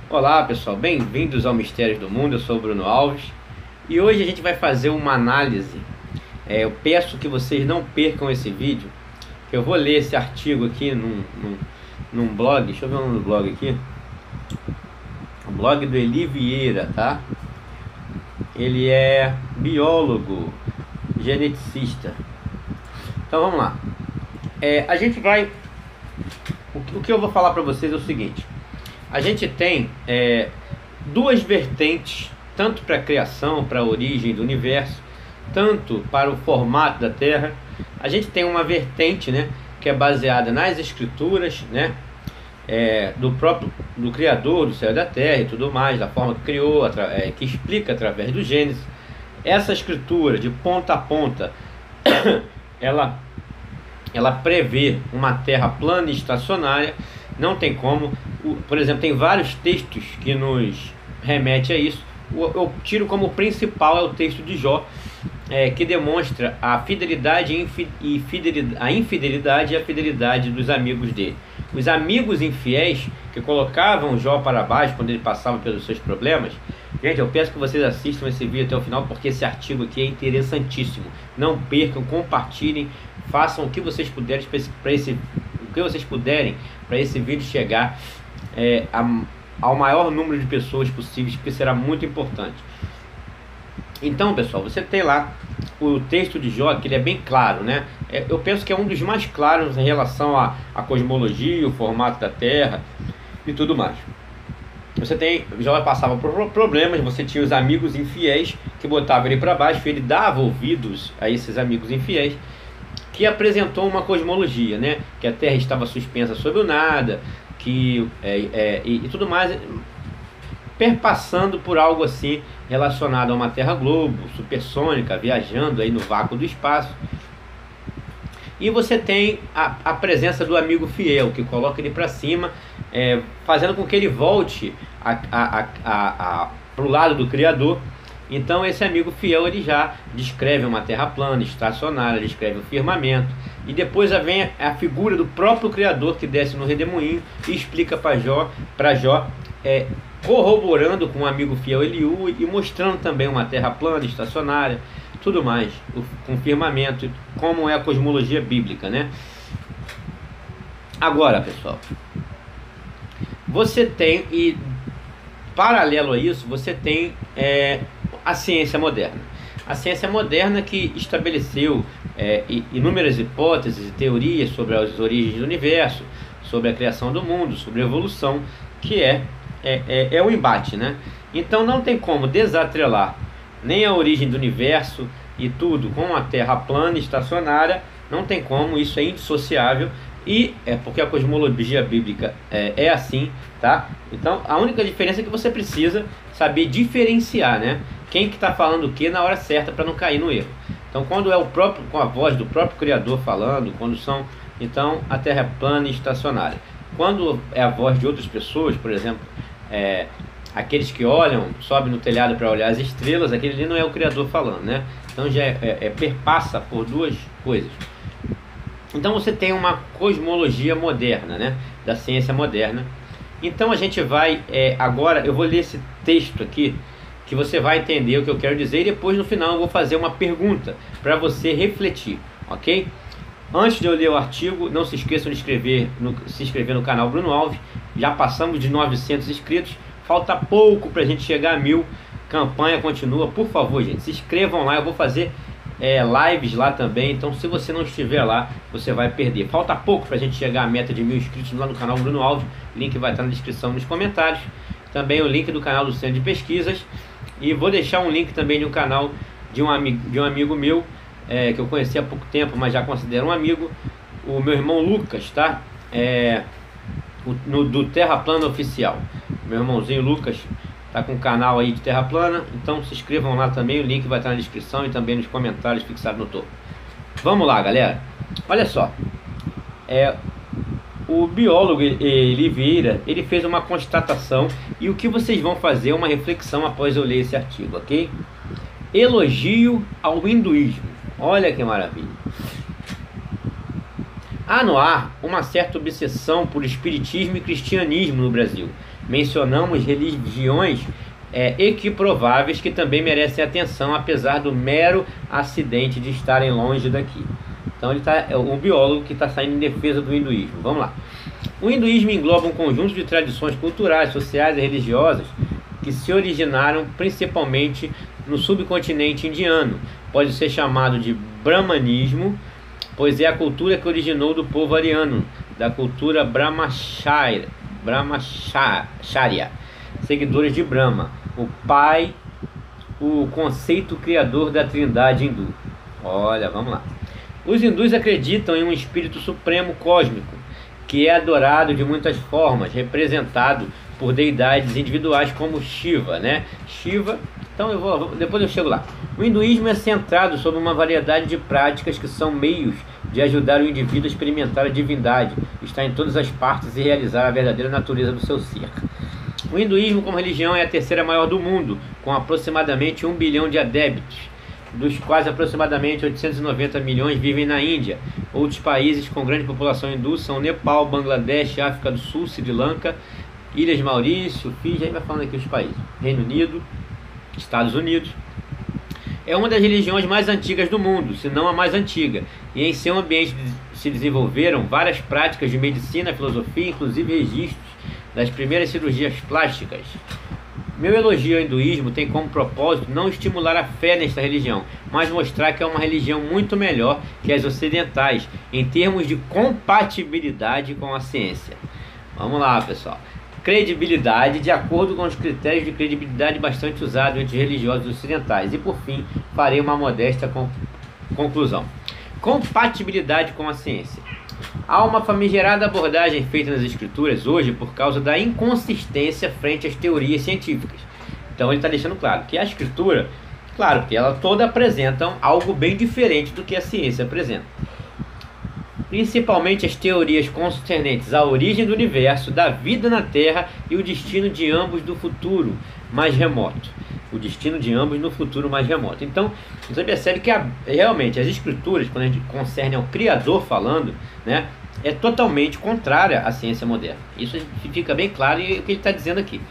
Olá pessoal, bem-vindos ao Mistérios do Mundo. Eu sou o Bruno Alves e hoje a gente vai fazer uma análise. Eu peço que vocês não percam esse vídeo, que eu vou ler esse artigo aqui num blog. Deixa eu ver o nome do blog aqui. O blog do Eli Vieira, tá? Ele é biólogo, geneticista. Então vamos lá. A gente vai... O que eu vou falar para vocês é o seguinte. A gente tem duas vertentes, tanto para a criação, para a origem do universo, tanto para o formato da Terra. A gente tem uma vertente, né, que é baseada nas escrituras, né, do Criador do céu e da Terra e tudo mais, da forma que criou, que explica através do Gênesis. Essa escritura, de ponta a ponta, ela prevê uma Terra plana e estacionária. Não tem como, por exemplo, tem vários textos que nos remete a isso. Eu tiro como principal o texto de Jó, que demonstra a fidelidade a infidelidade e a fidelidade dos amigos dele. Os amigos infiéis que colocavam Jó para baixo quando ele passava pelos seus problemas. Gente, eu peço que vocês assistam esse vídeo até o final, porque esse artigo aqui é interessantíssimo. Não percam, compartilhem, façam o que vocês puderem para esse vídeo chegar ao maior número de pessoas possíveis, porque será muito importante. Então, pessoal, você tem lá o texto de Jó, que ele é bem claro, né? Eu penso que é um dos mais claros em relação à cosmologia, o formato da Terra e tudo mais. Jó passava por problemas, você tinha os amigos infiéis que botavam ele para baixo, ele dava ouvidos a esses amigos infiéis, que apresentou uma cosmologia, né? Que a Terra estava suspensa sobre o nada, e tudo mais, perpassando por algo assim relacionado a uma Terra globo, supersônica, viajando aí no vácuo do espaço. E você tem a presença do amigo fiel, que coloca ele para cima, fazendo com que ele volte para o lado do Criador. Então esse amigo fiel, ele já descreve uma terra plana, estacionária, descreve o firmamento. E depois vem a figura do próprio Criador, que desce no redemoinho e explica para Jó, corroborando com o amigo fiel Eliú e mostrando também uma terra plana, estacionária, tudo mais, com firmamento, como é a cosmologia bíblica, né? Agora, pessoal, você tem, e paralelo a isso, você tem a ciência moderna. A ciência moderna, que estabeleceu inúmeras hipóteses e teorias sobre as origens do universo, sobre a criação do mundo, sobre a evolução, que é o embate, né? Então não tem como desatrelar nem a origem do universo e tudo com a Terra plana e estacionária. Não tem como, isso é indissociável. E porque a cosmologia bíblica é assim, tá? Então a única diferença é que você precisa saber diferenciar, né? Quem que está falando o que na hora certa, para não cair no erro. Então quando é com a voz do próprio Criador falando, então a Terra é plana e estacionária. Quando é a voz de outras pessoas, por exemplo, aqueles que sobem no telhado para olhar as estrelas, aquele ali não é o Criador falando, né? Então já perpassa por duas coisas. Então você tem uma cosmologia moderna, né? Da ciência moderna. Então a gente vai, agora eu vou ler esse texto aqui, que você vai entender o que eu quero dizer, e depois no final eu vou fazer uma pergunta para você refletir, ok? Antes de eu ler o artigo, não se esqueçam de se inscrever no canal Bruno Alves. Já passamos de 900 inscritos, falta pouco para a gente chegar a 1000. Campanha continua, por favor, gente, se inscrevam lá. Eu vou fazer lives lá também, então se você não estiver lá, você vai perder. Falta pouco para a gente chegar à meta de 1000 inscritos lá no canal Bruno Alves. O link vai estar na descrição, nos comentários. Também o link do canal do Centro de Pesquisas. E vou deixar um link também de um canal de um amigo meu, que eu conheci há pouco tempo, mas já considero um amigo, o meu irmão Lucas, tá? Do Terra Plana Oficial. Meu irmãozinho Lucas tá com um canal aí de Terra Plana, então se inscrevam lá também, o link vai estar na descrição e também nos comentários fixados no topo. Vamos lá, galera. Olha só, o biólogo Eli Vieira, ele fez uma constatação, e o que vocês vão fazer é uma reflexão após eu ler esse artigo, ok? Elogio ao hinduísmo. Olha que maravilha. Há no ar uma certa obsessão por espiritismo e cristianismo no Brasil. Mencionamos religiões equiprováveis que também merecem atenção, apesar do mero acidente de estarem longe daqui. Então ele é um biólogo que está saindo em defesa do hinduísmo. Vamos lá. O hinduísmo engloba um conjunto de tradições culturais, sociais e religiosas que se originaram principalmente no subcontinente indiano. Pode ser chamado de brahmanismo, pois é a cultura que originou do povo ariano, da cultura brahmacharya, seguidores de Brahma, o pai, o conceito criador da trindade hindu. Olha, vamos lá. Os hindus acreditam em um espírito supremo cósmico, que é adorado de muitas formas, representado por deidades individuais como Shiva, né? Shiva, então depois eu chego lá. O hinduísmo é centrado sobre uma variedade de práticas que são meios de ajudar o indivíduo a experimentar a divindade, estar em todas as partes e realizar a verdadeira natureza do seu ser. O hinduísmo como religião é a terceira maior do mundo, com aproximadamente 1 bilhão de adeptos, dos quais aproximadamente 890 milhões vivem na Índia. Outros países com grande população hindu são Nepal, Bangladesh, África do Sul, Sri Lanka, Ilhas Maurício, Fiji, aí vai falando aqui os países. Reino Unido, Estados Unidos. É uma das religiões mais antigas do mundo, se não a mais antiga, e em seu ambiente se desenvolveram várias práticas de medicina, filosofia, inclusive registros das primeiras cirurgias plásticas. Meu elogio ao hinduísmo tem como propósito não estimular a fé nesta religião, mas mostrar que é uma religião muito melhor que as ocidentais, em termos de compatibilidade com a ciência. Vamos lá, pessoal. Credibilidade, de acordo com os critérios de credibilidade bastante usados entre religiosos ocidentais. E por fim, farei uma modesta conclusão. Compatibilidade com a ciência. Há uma famigerada abordagem feita nas escrituras hoje por causa da inconsistência frente às teorias científicas. Então ele está deixando claro que a escritura, claro que ela toda apresentam algo bem diferente do que a ciência apresenta. Principalmente as teorias concernentes à origem do universo, da vida na Terra e o destino de ambos do futuro mais remoto. O destino de ambos no futuro mais remoto. Então, você percebe que realmente as escrituras, quando a gente concerne ao Criador falando, né, é totalmente contrária à ciência moderna. Isso fica bem claro e o que ele está dizendo aqui.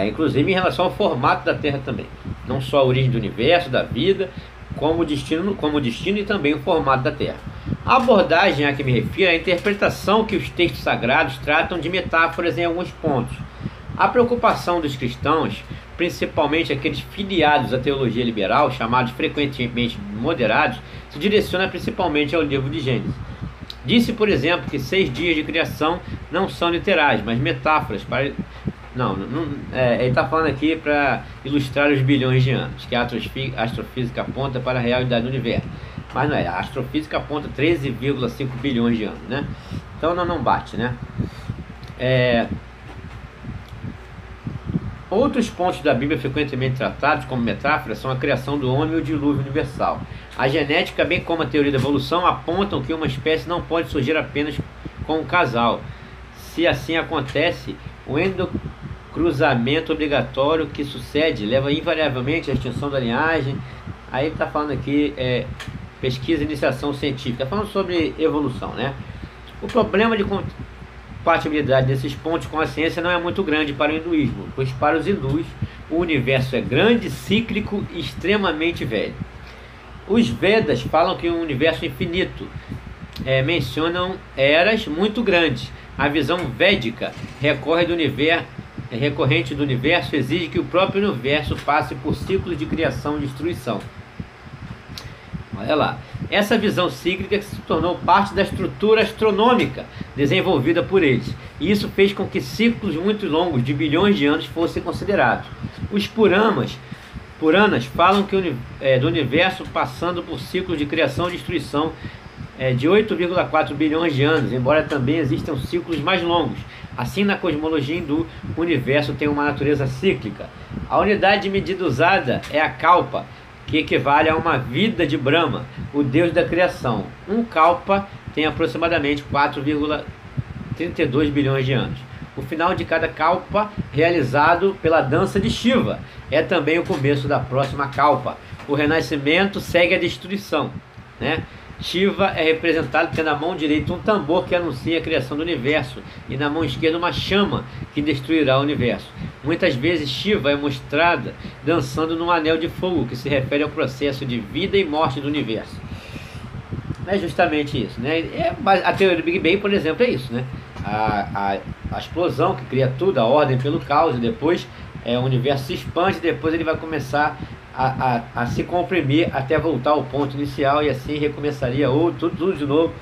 Inclusive em relação ao formato da Terra também. Não só a origem do universo, da vida, como o destino e também o formato da Terra. A abordagem a que me refiro é a interpretação que os textos sagrados tratam de metáforas em alguns pontos. A preocupação dos cristãos, principalmente aqueles filiados à teologia liberal, chamados frequentemente moderados, se direciona principalmente ao livro de Gênesis. Disse, por exemplo, que 6 dias de criação não são literais, mas metáforas para... ele está falando aqui para ilustrar os bilhões de anos, que a astrofísica aponta para a realidade do universo. Mas não é, a astrofísica aponta 13,5 bilhões de anos, né? Então não bate, né? Outros pontos da Bíblia frequentemente tratados como metáforas são a criação do homem e o dilúvio universal. A genética, bem como a teoria da evolução, apontam que uma espécie não pode surgir apenas com um casal. Se assim acontece, o endocruzamento obrigatório que sucede leva invariavelmente à extinção da linhagem. Aí ele está falando aqui, pesquisa e iniciação científica, falando sobre evolução, né? O problema de compatibilidade desses pontos com a ciência não é muito grande para o hinduísmo, pois para os hindus o universo é grande, cíclico e extremamente velho. Os Vedas falam que um universo infinito, mencionam eras muito grandes. A visão védica recorrente do universo exige que o próprio universo passe por ciclos de criação e destruição. Olha lá, essa visão cíclica se tornou parte da estrutura astronômica desenvolvida por eles, e isso fez com que ciclos muito longos de bilhões de anos fossem considerados. Os Puranas falam que do universo passando por ciclos de criação e destruição de 8,4 bilhões de anos, embora também existam ciclos mais longos. Assim, na cosmologia hindu, o universo tem uma natureza cíclica. A unidade de medida usada é a kalpa, que equivale a uma vida de Brahma, o deus da criação. Um kalpa tem aproximadamente 4,32 bilhões de anos. O final de cada kalpa, realizado pela dança de Shiva, é também o começo da próxima kalpa. O renascimento segue a destruição, né? Shiva é representado tendo na mão direita um tambor que anuncia a criação do universo e na mão esquerda uma chama que destruirá o universo. Muitas vezes Shiva é mostrada dançando num anel de fogo, que se refere ao processo de vida e morte do universo. É justamente isso, né? A teoria do Big Bang, por exemplo, é isso, né? A explosão que cria tudo, a ordem pelo caos, e depois o universo se expande, depois ele vai começar a se comprimir até voltar ao ponto inicial, e assim recomeçaria tudo de novo.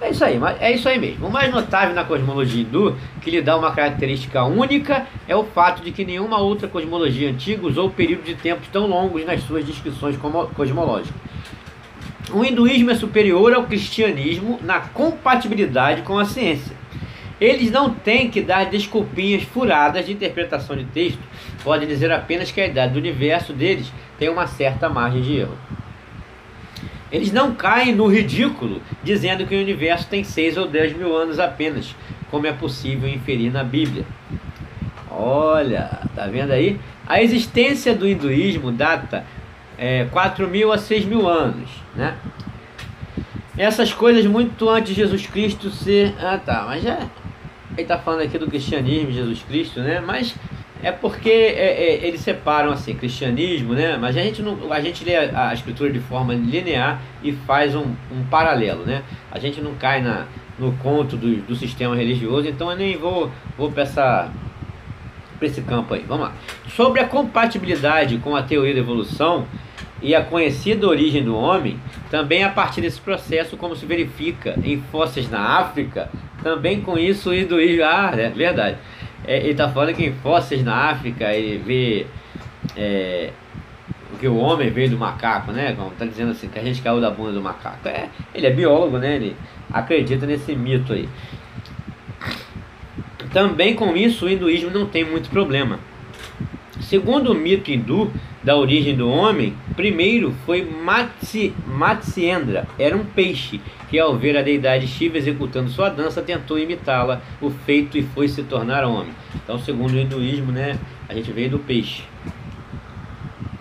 É isso aí, é isso aí mesmo. O mais notável na cosmologia hindu, que lhe dá uma característica única, é o fato de que nenhuma outra cosmologia antiga usou períodos de tempos tão longos nas suas descrições cosmológicas. O hinduísmo é superior ao cristianismo na compatibilidade com a ciência. Eles não têm que dar desculpinhas furadas de interpretação de texto, podem dizer apenas que a idade do universo deles tem uma certa margem de erro. Eles não caem no ridículo dizendo que o universo tem 6 ou 10 mil anos apenas, como é possível inferir na Bíblia. Olha, tá vendo aí? A existência do hinduísmo data 4.000 a 6.000 anos, né? Essas coisas muito antes de Jesus Cristo ser... mas já... Ele está falando aqui do cristianismo, Jesus Cristo, né? Mas é porque eles separam assim, cristianismo, né? Mas a gente lê a escritura de forma linear e faz um paralelo, né? A gente não cai no conto do sistema religioso, então eu nem vou para esse campo aí. Vamos lá. Sobre a compatibilidade com a teoria da evolução e a conhecida origem do homem, também a partir desse processo, como se verifica em fósseis na África, também com isso o hinduísmo... é verdade. Ele está falando que em fósseis na África ele vê que o homem veio do macaco, né? Como está dizendo assim, que a gente caiu da bunda do macaco. Ele é biólogo, né? Ele acredita nesse mito aí. Também com isso o hinduísmo não tem muito problema. Segundo o mito hindu da origem do homem, primeiro foi Matsyendra, era um peixe que ao ver a deidade Shiva executando sua dança tentou imitá-la, o feito, e foi se tornar homem. Então, segundo o hinduísmo, né, a gente veio do peixe.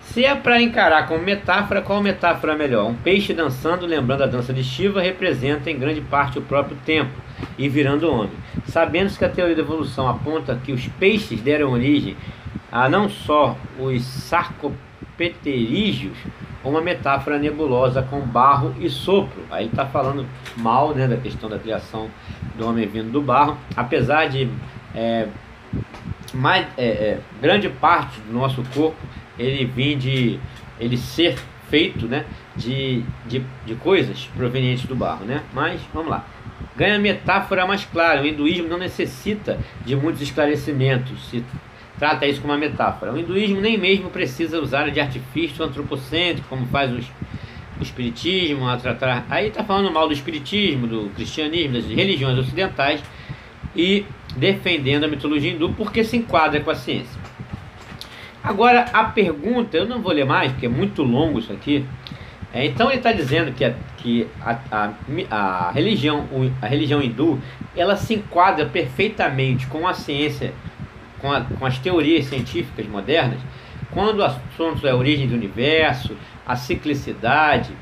Se é para encarar como metáfora, qual metáfora é melhor? Um peixe dançando, lembrando a dança de Shiva, representa em grande parte o próprio tempo e virando homem. Sabendo que a teoria da evolução aponta que os peixes deram origem a não só os sarcopeterídeos, uma metáfora nebulosa com barro e sopro. Aí ele está falando mal, né, da questão da criação do homem vindo do barro, apesar de grande parte do nosso corpo ele ser feito, né, de coisas provenientes do barro, né? Mas vamos lá. Ganha metáfora mais clara. O hinduísmo não necessita de muitos esclarecimentos. Se trata isso como uma metáfora. O hinduísmo nem mesmo precisa usar de artifício antropocêntrico, como faz o espiritismo a tratar. Aí está falando mal do espiritismo, do cristianismo, das religiões ocidentais, e defendendo a mitologia hindu porque se enquadra com a ciência. Agora a pergunta, eu não vou ler mais porque é muito longo isso aqui. Então ele está dizendo que a religião hindu, ela se enquadra perfeitamente com a ciência, com as teorias científicas modernas, quando o assunto é a origem do universo, a ciclicidade,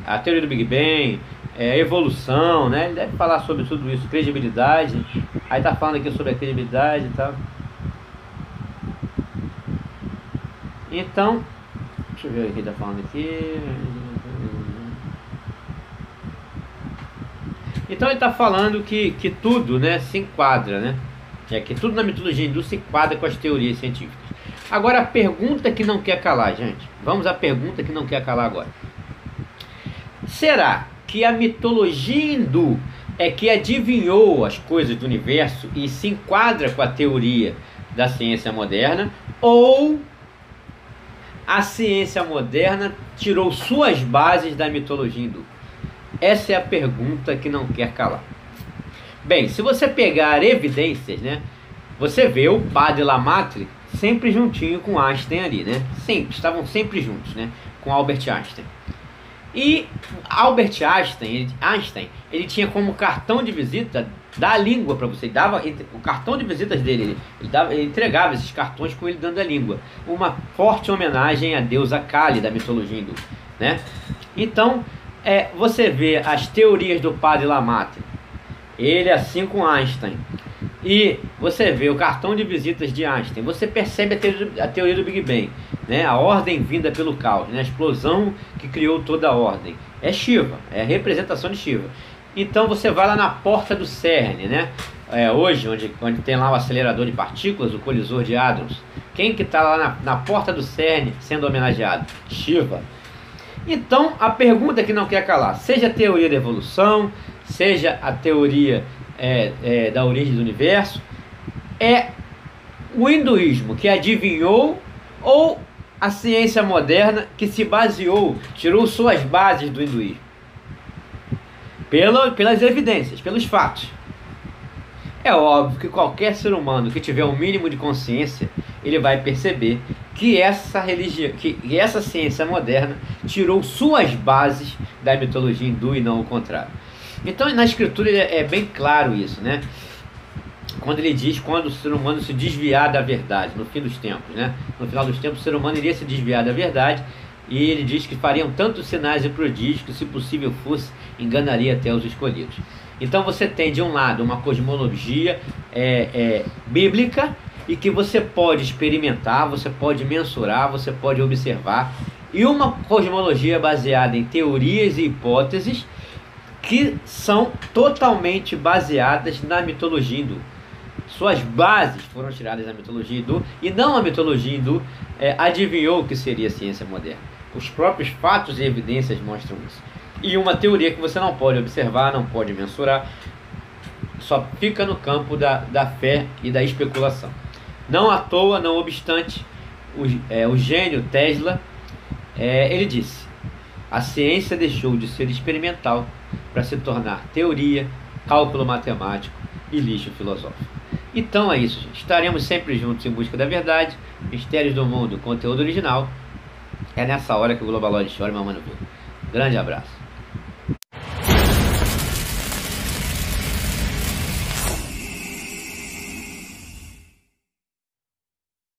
a teoria do Big Bang, evolução, né? Ele deve falar sobre tudo isso, credibilidade. Aí está falando aqui sobre a credibilidade e tal. Então, deixa eu ver o que ele está falando aqui. Então ele está falando que tudo, né, se enquadra, né? Que tudo na mitologia hindu se enquadra com as teorias científicas. Agora a pergunta que não quer calar, gente. Vamos à pergunta que não quer calar agora. Será que a mitologia hindu é que adivinhou as coisas do universo e se enquadra com a teoria da ciência moderna? Ou a ciência moderna tirou suas bases da mitologia hindu? Essa é a pergunta que não quer calar. Bem, se você pegar evidências, né, você vê o padre Lamarck sempre juntinho com Einstein ali, né? Sempre, estavam sempre juntos, né, com Albert Einstein. E Albert Einstein, ele tinha como cartão de visita da língua para você, dava o cartão de visitas dele, ele entregava esses cartões com ele dando a língua, uma forte homenagem à deusa Kali da mitologia hindu, né? Então, Você vê as teorias do padre Lamarck, ele assim com Einstein, e você vê o cartão de visitas de Einstein, você percebe a teoria do Big Bang, né? A ordem vinda pelo caos, né? A explosão que criou toda a ordem. É Shiva, é a representação de Shiva. Então você vai lá na porta do CERN, né? Hoje, onde tem lá o acelerador de partículas, o colisor de hadrons. Quem que está lá na porta do CERN sendo homenageado? Shiva. Então, a pergunta que não quer calar, seja a teoria da evolução, seja a teoria da origem do universo, é o hinduísmo que adivinhou ou a ciência moderna que se baseou, tirou suas bases do hinduísmo? Pelas evidências, pelos fatos. É óbvio que qualquer ser humano que tiver um mínimo de consciência, ele vai perceber que essa religião, que essa ciência moderna tirou suas bases da mitologia hindu e não o contrário. Então na escritura é bem claro isso, né? Quando ele diz quando o ser humano se desviar da verdade, no fim dos tempos, né? No final dos tempos o ser humano iria se desviar da verdade, e ele diz que fariam tantos sinais e prodígios que, se possível fosse, enganaria até os escolhidos. Então você tem de um lado uma cosmologia bíblica, e que você pode experimentar, você pode mensurar, você pode observar, e uma cosmologia baseada em teorias e hipóteses que são totalmente baseadas na mitologia hindu. Suas bases foram tiradas da mitologia hindu, e não a mitologia hindu adivinhou o que seria a ciência moderna. Os próprios fatos e evidências mostram isso. E uma teoria que você não pode observar, não pode mensurar, só fica no campo da fé e da especulação. Não à toa, não obstante, o gênio Tesla, ele disse: a ciência deixou de ser experimental para se tornar teoria, cálculo matemático e lixo filosófico. Então é isso, gente. Estaremos sempre juntos em busca da verdade, mistérios do mundo, conteúdo original. É nessa hora que o Globaloid chora, meu mano. Grande abraço.